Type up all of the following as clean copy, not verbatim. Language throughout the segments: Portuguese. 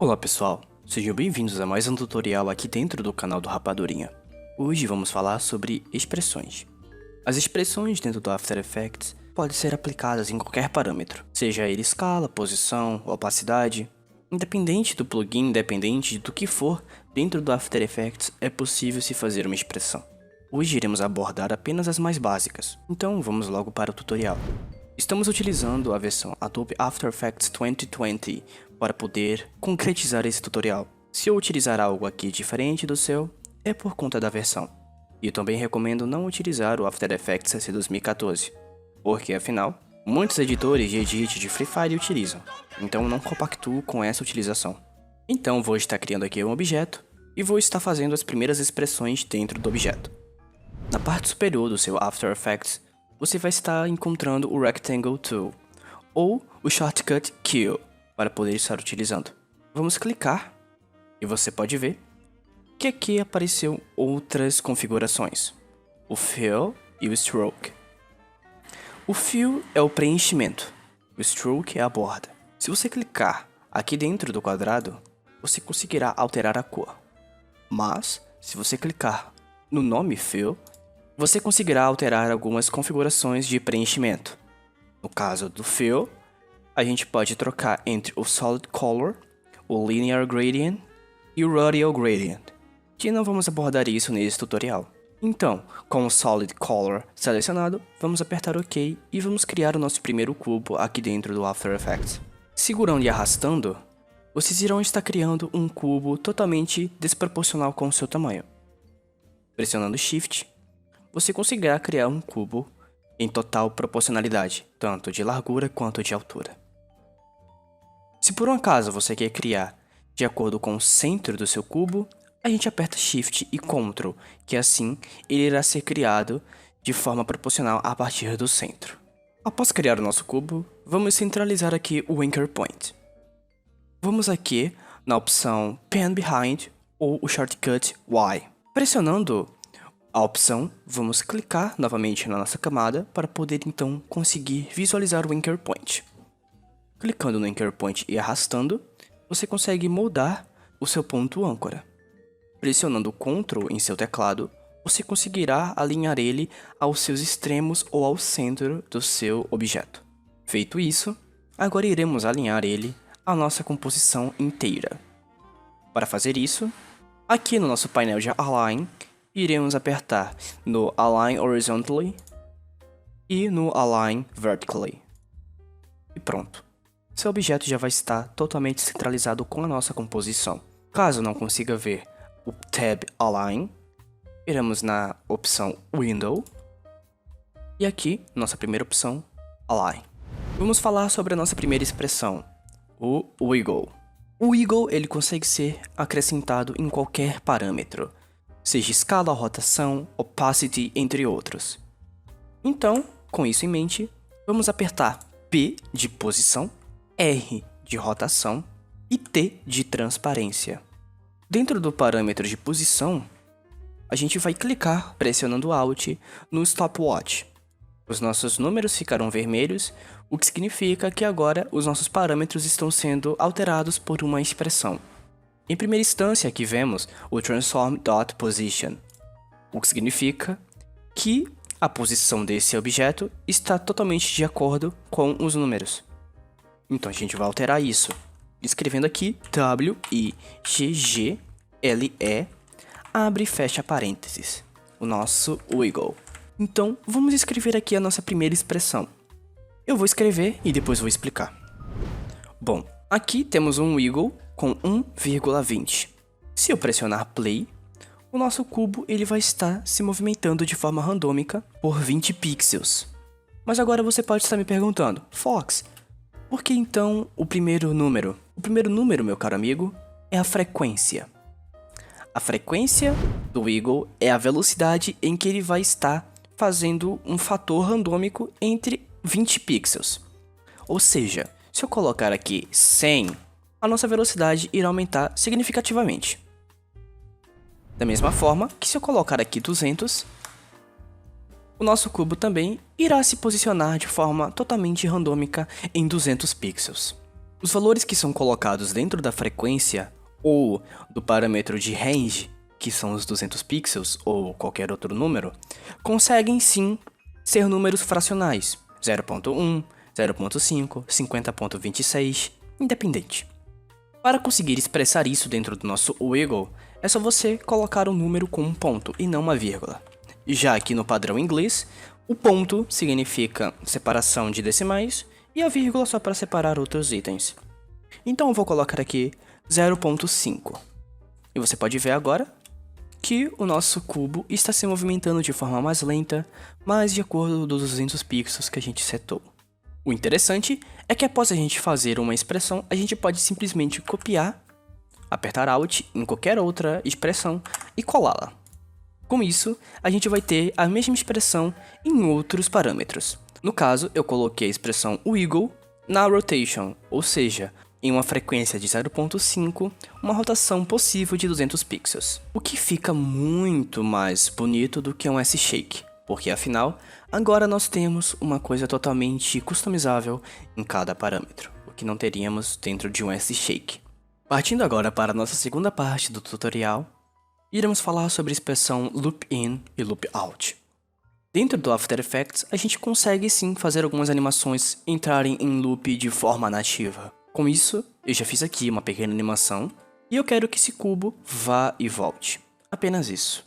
Olá pessoal, sejam bem-vindos a mais um tutorial aqui dentro do canal do Rapadurinha. Hoje vamos falar sobre expressões. As expressões dentro do After Effects podem ser aplicadas em qualquer parâmetro, seja ele escala, posição, opacidade. Independente do plugin, independente do que for, dentro do After Effects é possível se fazer uma expressão. Hoje iremos abordar apenas as mais básicas, então vamos logo para o tutorial. Estamos utilizando a versão Adobe After Effects 2020 para poder concretizar esse tutorial. Se eu utilizar algo aqui diferente do seu, é por conta da versão. E eu também recomendo não utilizar o After Effects CC 2014, porque afinal, muitos editores de edit de Free Fire utilizam, então não compactuo com essa utilização. Então vou estar criando aqui um objeto e vou estar fazendo as primeiras expressões dentro do objeto. Na parte superior do seu After Effects, você vai estar encontrando o Rectangle Tool, ou o Shortcut Q, para poder estar utilizando. Vamos clicar, e você pode ver que aqui apareceu outras configurações, o Fill e o Stroke. O Fill é o preenchimento, o Stroke é a borda. Se você clicar aqui dentro do quadrado, você conseguirá alterar a cor. Mas, se você clicar no nome Fill, você conseguirá alterar algumas configurações de preenchimento. No caso do Fill, a gente pode trocar entre o Solid Color, o Linear Gradient e o Radial Gradient, que não vamos abordar isso nesse tutorial. Então, com o Solid Color selecionado, vamos apertar OK e vamos criar o nosso primeiro cubo aqui dentro do After Effects. Segurando e arrastando, vocês irão estar criando um cubo totalmente desproporcional com o seu tamanho. Pressionando Shift, você conseguirá criar um cubo em total proporcionalidade, tanto de largura quanto de altura. Se por um acaso você quer criar de acordo com o centro do seu cubo, a gente aperta Shift e Ctrl, que assim ele irá ser criado de forma proporcional a partir do centro. Após criar o nosso cubo, vamos centralizar aqui o Anchor Point. Vamos aqui na opção Pan Behind ou o Shortcut Y. Pressionando a opção, vamos clicar novamente na nossa camada para poder então conseguir visualizar o Anchor Point. Clicando no Anchor Point e arrastando, você consegue moldar o seu ponto âncora. Pressionando Ctrl em seu teclado, você conseguirá alinhar ele aos seus extremos ou ao centro do seu objeto. Feito isso, agora iremos alinhar ele à nossa composição inteira. Para fazer isso, aqui no nosso painel de Align, iremos apertar no Align Horizontally e no Align Vertically. E pronto. Seu objeto já vai estar totalmente centralizado com a nossa composição. Caso não consiga ver o Tab Align, iremos na opção Window e aqui, nossa primeira opção, Align. Vamos falar sobre a nossa primeira expressão, o Wiggle. O Wiggle ele consegue ser acrescentado em qualquer parâmetro, seja escala, rotação, opacity, entre outros. Então, com isso em mente, vamos apertar P de posição, R de rotação e T de transparência. Dentro do parâmetro de posição, a gente vai clicar pressionando Alt no Stopwatch. Os nossos números ficarão vermelhos, o que significa que agora os nossos parâmetros estão sendo alterados por uma expressão. Em primeira instância, aqui vemos o Transform.Position, o que significa que a posição desse objeto está totalmente de acordo com os números. Então a gente vai alterar isso, escrevendo aqui WIGGLE, abre e fecha parênteses, o nosso Wiggle. Então vamos escrever aqui a nossa primeira expressão. Eu vou escrever e depois vou explicar. Bom, aqui temos um Wiggle com 1,20. Se eu pressionar Play, o nosso cubo ele vai estar se movimentando de forma randômica por 20 pixels. Mas agora você pode estar me perguntando, Fox, por que então o primeiro número? O primeiro número, meu caro amigo, é a frequência. A frequência do Wiggle é a velocidade em que ele vai estar fazendo um fator randômico entre 20 pixels. Ou seja, se eu colocar aqui 100, a nossa velocidade irá aumentar significativamente. Da mesma forma que se eu colocar aqui 200, o nosso cubo também irá se posicionar de forma totalmente randômica em 200 pixels. Os valores que são colocados dentro da frequência ou do parâmetro de range, que são os 200 pixels ou qualquer outro número, conseguem sim ser números fracionais, 0.1, 0.5, 50.26, independente. Para conseguir expressar isso dentro do nosso wiggle, é só você colocar um número com um ponto e não uma vírgula. Já que no padrão inglês, o ponto significa separação de decimais e a vírgula só para separar outros itens. Então eu vou colocar aqui 0.5. E você pode ver agora que o nosso cubo está se movimentando de forma mais lenta, mas de acordo com os 200 pixels que a gente setou. O interessante é que após a gente fazer uma expressão, a gente pode simplesmente copiar, apertar Alt em qualquer outra expressão e colá-la. Com isso, a gente vai ter a mesma expressão em outros parâmetros. No caso, eu coloquei a expressão wiggle na rotation, ou seja, em uma frequência de 0.5, uma rotação possível de 200 pixels. O que fica muito mais bonito do que um S-Shake, porque afinal, agora nós temos uma coisa totalmente customizável em cada parâmetro, o que não teríamos dentro de um S-Shake. Partindo agora para a nossa segunda parte do tutorial, iremos falar sobre a expressão loop in e loop out. Dentro do After Effects, a gente consegue sim fazer algumas animações entrarem em loop de forma nativa. Com isso, eu já fiz aqui uma pequena animação e eu quero que esse cubo vá e volte. Apenas isso.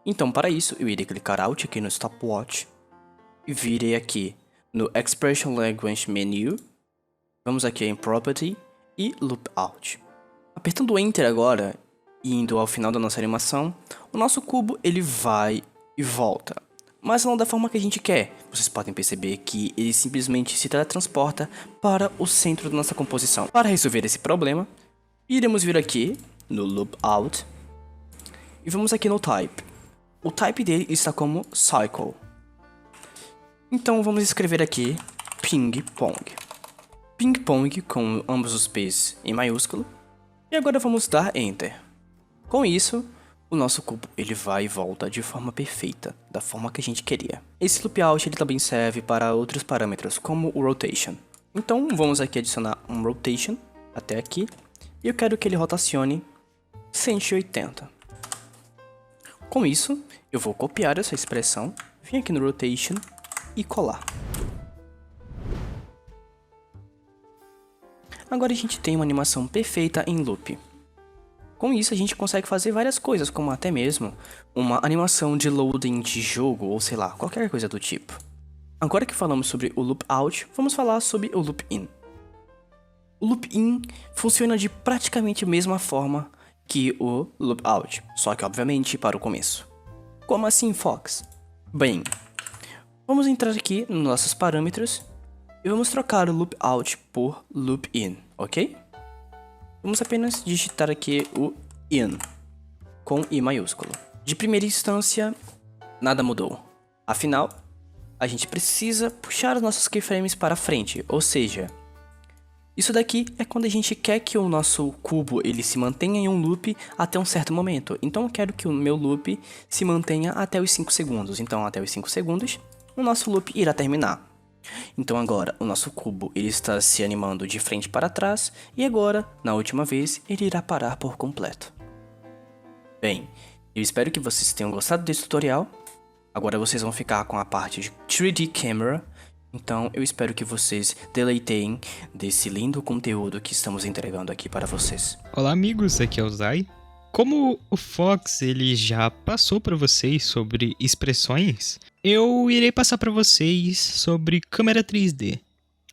Então, para isso, eu irei clicar Alt aqui no Stopwatch e virei aqui no Expression Language Menu. Vamos aqui em Property e Loop Out. Apertando Enter agora e indo ao final da nossa animação, o nosso cubo ele vai e volta, mas não da forma que a gente quer. Vocês podem perceber que ele simplesmente se teletransporta para o centro da nossa composição. Para resolver esse problema, iremos vir aqui no Loop Out e vamos aqui no Type. O type dele está como Cycle. Então vamos escrever aqui Ping Pong. Ping Pong com ambos os P's em maiúsculo. E agora vamos dar Enter. Com isso, o nosso cubo ele vai e volta de forma perfeita, da forma que a gente queria. Esse loop out ele também serve para outros parâmetros, como o rotation. Então vamos aqui adicionar um rotation até aqui, e eu quero que ele rotacione 180. Com isso, eu vou copiar essa expressão, vir aqui no rotation e colar. Agora a gente tem uma animação perfeita em loop. Com isso, a gente consegue fazer várias coisas, como até mesmo uma animação de loading de jogo, ou sei lá, qualquer coisa do tipo. Agora que falamos sobre o loop out, vamos falar sobre o loop in. O loop in funciona de praticamente a mesma forma que o loop out, só que obviamente para o começo. Como assim, Fox? Bem, vamos entrar aqui nos nossos parâmetros e vamos trocar o loop out por loop in, ok? Vamos apenas digitar aqui o in, com I maiúsculo. De primeira instância, nada mudou. Afinal, a gente precisa puxar os nossos keyframes para frente, ou seja, isso daqui é quando a gente quer que o nosso cubo ele se mantenha em um loop até um certo momento. Então eu quero que o meu loop se mantenha até os 5 segundos. Então até os 5 segundos, o nosso loop irá terminar. Então agora o nosso cubo ele está se animando de frente para trás e agora, na última vez, ele irá parar por completo. Bem, eu espero que vocês tenham gostado desse tutorial. Agora vocês vão ficar com a parte de 3D Camera. Então eu espero que vocês deleitem desse lindo conteúdo que estamos entregando aqui para vocês. Olá amigos, aqui é o Zai. Como o Fox ele já passou para vocês sobre expressões, eu irei passar para vocês sobre câmera 3D.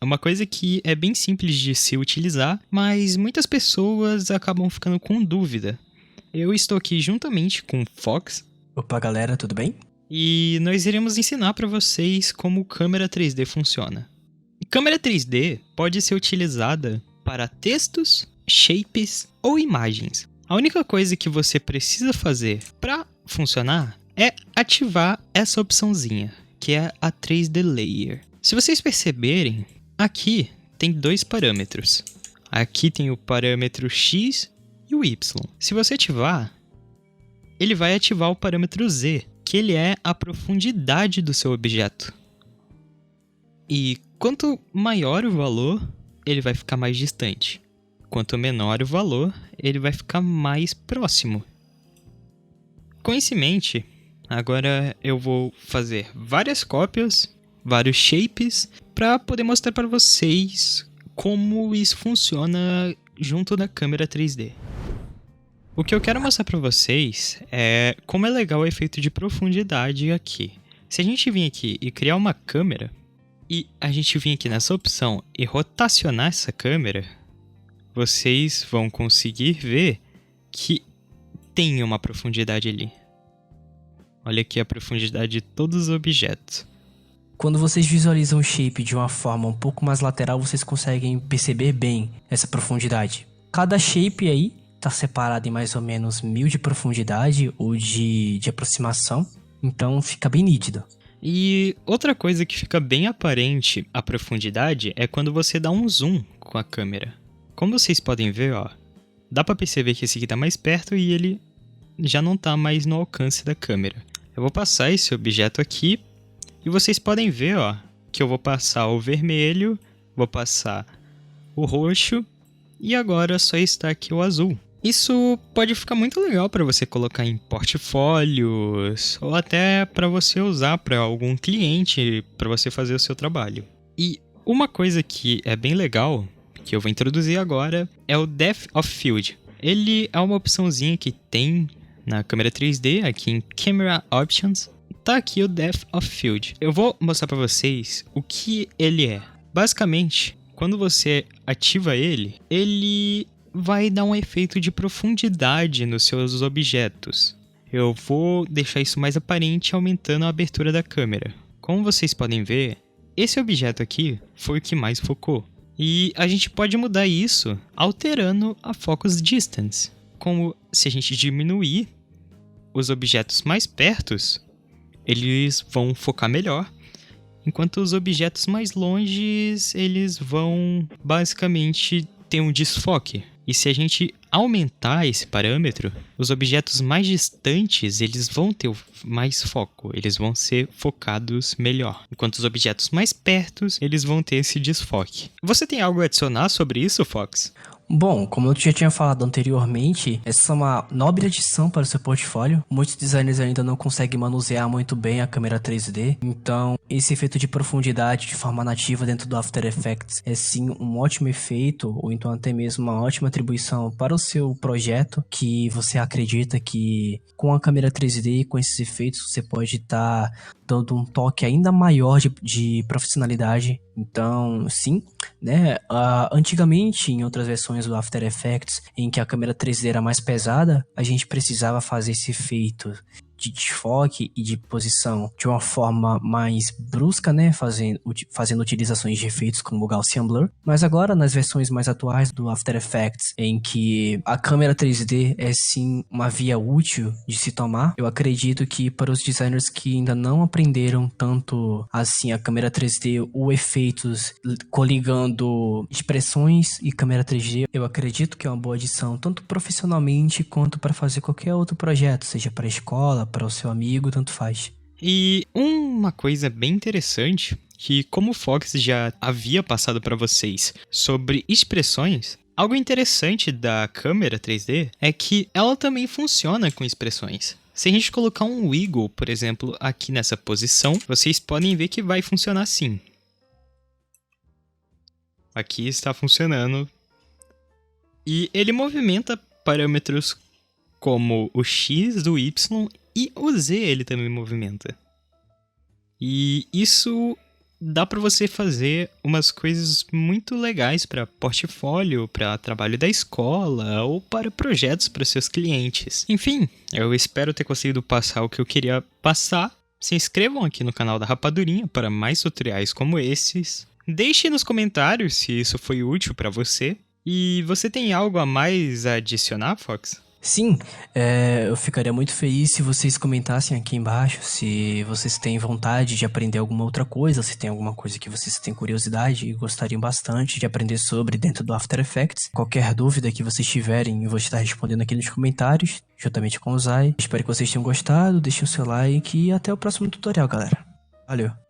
É uma coisa que é bem simples de se utilizar, mas muitas pessoas acabam ficando com dúvida. Eu estou aqui juntamente com o Fox. Opa galera, tudo bem? E nós iremos ensinar para vocês como câmera 3D funciona. Câmera 3D pode ser utilizada para textos, shapes ou imagens. A única coisa que você precisa fazer para funcionar é ativar essa opçãozinha, que é a 3D Layer. Se vocês perceberem, aqui tem dois parâmetros. Aqui tem o parâmetro X e o Y. Se você ativar, ele vai ativar o parâmetro Z, que ele é a profundidade do seu objeto. E quanto maior o valor, ele vai ficar mais distante. Quanto menor o valor, ele vai ficar mais próximo. Com isso em mente, agora eu vou fazer várias cópias, vários shapes, para poder mostrar para vocês como isso funciona junto da câmera 3D. O que eu quero mostrar para vocês é como é legal o efeito de profundidade aqui. Se a gente vir aqui e criar uma câmera, e a gente vir aqui nessa opção e rotacionar essa câmera, vocês vão conseguir ver que tem uma profundidade ali. Olha aqui a profundidade de todos os objetos. Quando vocês visualizam o shape de uma forma um pouco mais lateral, vocês conseguem perceber bem essa profundidade. Cada shape aí está separado em mais ou menos 1000 de profundidade ou de aproximação, então fica bem nítido. E outra coisa que fica bem aparente a profundidade é quando você dá um zoom com a câmera. Como vocês podem ver, ó, dá para perceber que esse aqui está mais perto e ele já não está mais no alcance da câmera. Eu vou passar esse objeto aqui e vocês podem ver, ó, que eu vou passar o vermelho, vou passar o roxo e agora só está aqui o azul. Isso pode ficar muito legal para você colocar em portfólios ou até para você usar para algum cliente para você fazer o seu trabalho. E uma coisa que é bem legal, que eu vou introduzir agora, é o Depth of Field. Ele é uma opçãozinha que tem na câmera 3D, aqui em Camera Options. Tá aqui o Depth of Field. Eu vou mostrar para vocês o que ele é. Basicamente, quando você ativa ele, ele vai dar um efeito de profundidade nos seus objetos. Eu vou deixar isso mais aparente aumentando a abertura da câmera. Como vocês podem ver, esse objeto aqui foi o que mais focou. E a gente pode mudar isso alterando a Focus Distance. Como se a gente diminuir os objetos mais pertos, eles vão focar melhor, enquanto os objetos mais longes, eles vão basicamente ter um desfoque. E se a gente aumentar esse parâmetro, os objetos mais distantes, eles vão ter mais foco, eles vão ser focados melhor. Enquanto os objetos mais pertos, eles vão ter esse desfoque. Você tem algo a adicionar sobre isso, Fox? Bom, como eu já tinha falado anteriormente, essa é uma nobre adição para o seu portfólio. Muitos designers ainda não conseguem manusear muito bem a câmera 3D, então esse efeito de profundidade de forma nativa dentro do After Effects é sim um ótimo efeito, ou então até mesmo uma ótima atribuição para o seu projeto, que você acredita que com a câmera 3D, com esses efeitos, você pode estar dando um toque ainda maior de profissionalidade. Então, sim, né? Antigamente, em outras versões do After Effects, em que a câmera 3D era mais pesada, a gente precisava fazer esse efeito de desfoque e de posição de uma forma mais brusca, né? Fazendo utilizações de efeitos como o Gaussian Blur. Mas agora, nas versões mais atuais do After Effects, em que a câmera 3D é sim uma via útil de se tomar, eu acredito que para os designers que ainda não aprenderam tanto assim a câmera 3D ou efeitos coligando expressões e câmera 3D, eu acredito que é uma boa adição, tanto profissionalmente quanto para fazer qualquer outro projeto, seja para a escola, para o seu amigo, tanto faz. E uma coisa bem interessante, que como o Fox já havia passado para vocês sobre expressões, algo interessante da câmera 3D é que ela também funciona com expressões. Se a gente colocar um wiggle, por exemplo, aqui nessa posição, vocês podem ver que vai funcionar assim. Aqui está funcionando. E ele movimenta parâmetros como o X, o Y e o Z ele também movimenta. E isso dá para você fazer umas coisas muito legais para portfólio, para trabalho da escola ou para projetos para seus clientes. Enfim, eu espero ter conseguido passar o que eu queria passar. Se inscrevam aqui no canal da Rapadurinha para mais tutoriais como esses. Deixe nos comentários se isso foi útil para você. E você tem algo a mais a adicionar, Fox? Sim, eu ficaria muito feliz se vocês comentassem aqui embaixo se vocês têm vontade de aprender alguma outra coisa, se tem alguma coisa que vocês têm curiosidade e gostariam bastante de aprender sobre dentro do After Effects. Qualquer dúvida que vocês tiverem, eu vou estar respondendo aqui nos comentários, juntamente com o Zay. Espero que vocês tenham gostado, deixem o seu like e até o próximo tutorial, galera. Valeu!